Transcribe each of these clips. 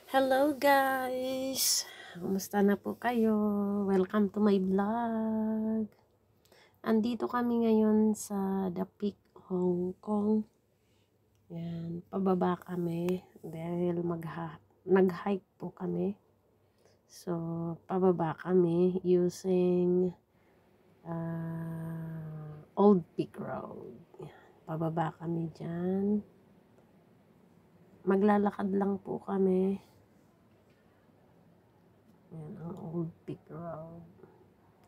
Hello guys! Kumusta na po kayo? Welcome to my vlog. Andito kami ngayon sa The Peak, Hong Kong. Yan, pababa kami dahil nag-hike po kami. So, pababa kami using Old Peak Road. Pababa kami dyan. Maglalakad lang po kami. Yan ang Old Peak Road.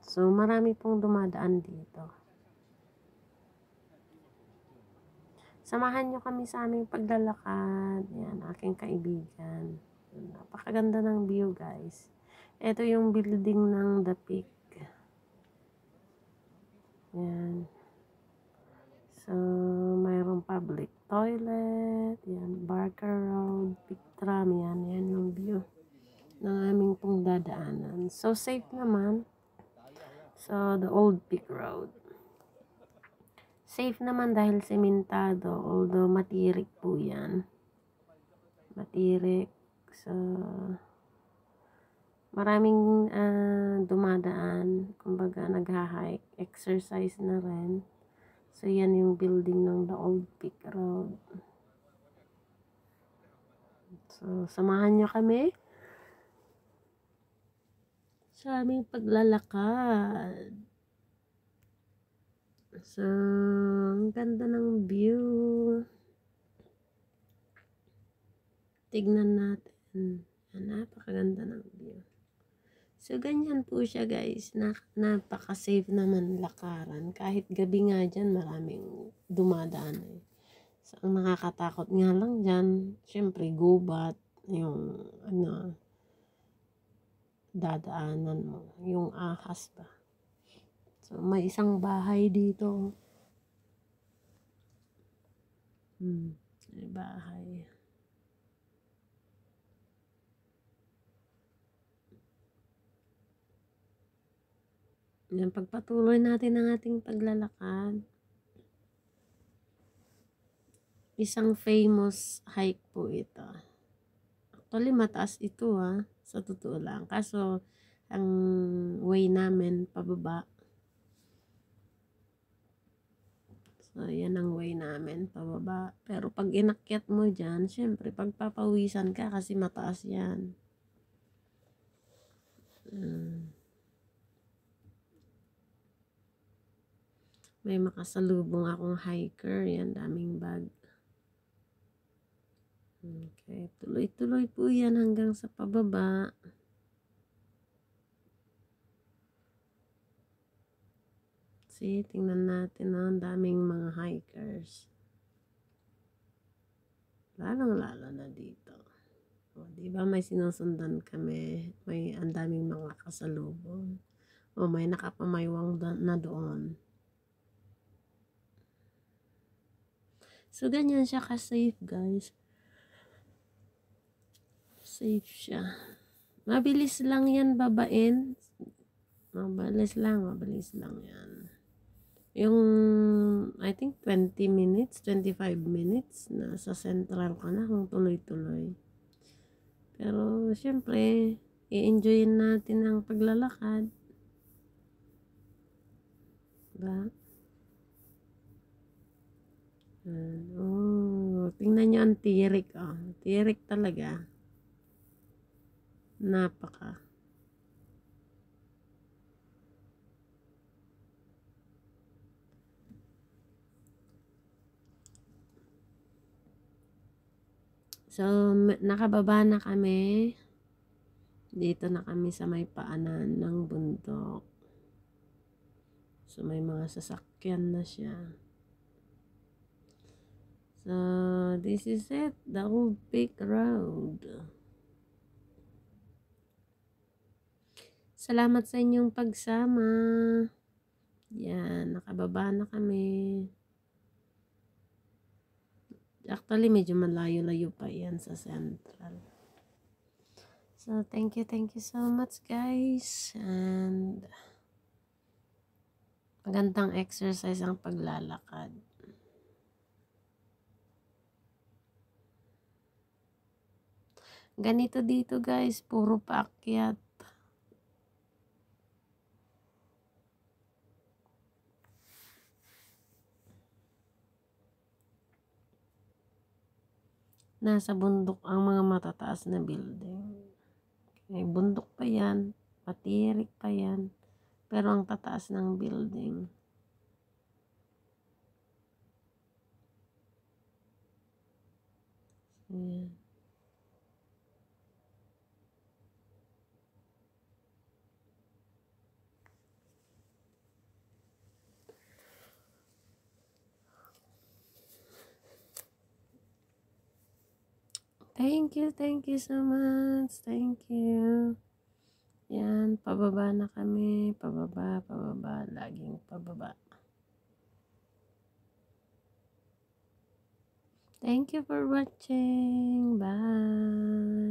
So, marami pong dumadaan dito. Samahan nyo kami sa aming paglalakad. Yan, aking kaibigan. Napakaganda ng view, guys. Ito yung building ng The Peak. Yan. So, mayroong public toilet. Yan, Barker Road, Peak Tram. Yan yung view ng aming pong dadaanan. So, safe naman. So, the Old Peak Road. Safe naman dahil sementado, although matirik po yan. Matirik. So, maraming dumadaan. Kumbaga, nag-hike. Exercise na rin. So, yan yung building ng the Old Peak Road. So, samahan nyo kami sa aming paglalakad. So, ang ganda ng view. Tignan natin. Napakaganda ng view. So, ganyan po siya guys. Napaka-safe naman lakaran. Kahit gabi nga dyan, maraming dumadaan eh. So, ang nakakatakot nga lang dyan, syempre gubat, yung dadaanan mo. Yung ahas ba. So, may isang bahay dito. May bahay. Yan, pagpatuloy natin ang ating paglalakad. Isang famous hike po ito. Actually, mataas ito sa totoo lang. Kaso, ang way namin pababa. So, yan ang way namin pababa. Pero pag inakyat mo dyan, syempre, pagpapawisan ka kasi mataas yan. May makasalubong akong hiker. Yan, daming bag. Okay, tuloy-tuloy po yan hanggang sa pababa. See, tingnan natin ang daming mga hikers. Lalong-lalo na dito. O, diba may sinusundan kami. May ang daming mga kasalubong. O, may nakapamaywang na doon. So, ganyan siya ka-safe, guys. Safe siya. Mabilis lang yan babain. Mabilis lang yan. Yung, I think 20 minutes, 25 minutes, nasa central ka na kung tuloy-tuloy. Pero, syempre, i-enjoyin natin ang paglalakad. Diba? Tingnan nyo ang tirik. Tirik talaga. Napaka. So, nakababa na kami. Dito na kami sa may paanan ng bundok. So, may mga sasakyan na siya. So, this is it. The Old Peak Road. Salamat sa inyong pagsama. Yan, nakababa na kami. Actually, medyo malayo-layo pa yan sa central. So, thank you so much guys. And, magandang exercise ang paglalakad. Ganito dito guys, puro paakyat. Nasa bundok ang mga matataas na building. May bundok pa yan, patirik pa yan, pero ang tataas ng building. Ayan. Thank you so much. Thank you. Yan, pababa na kami. Pababa, laging pababa. Thank you for watching. Bye.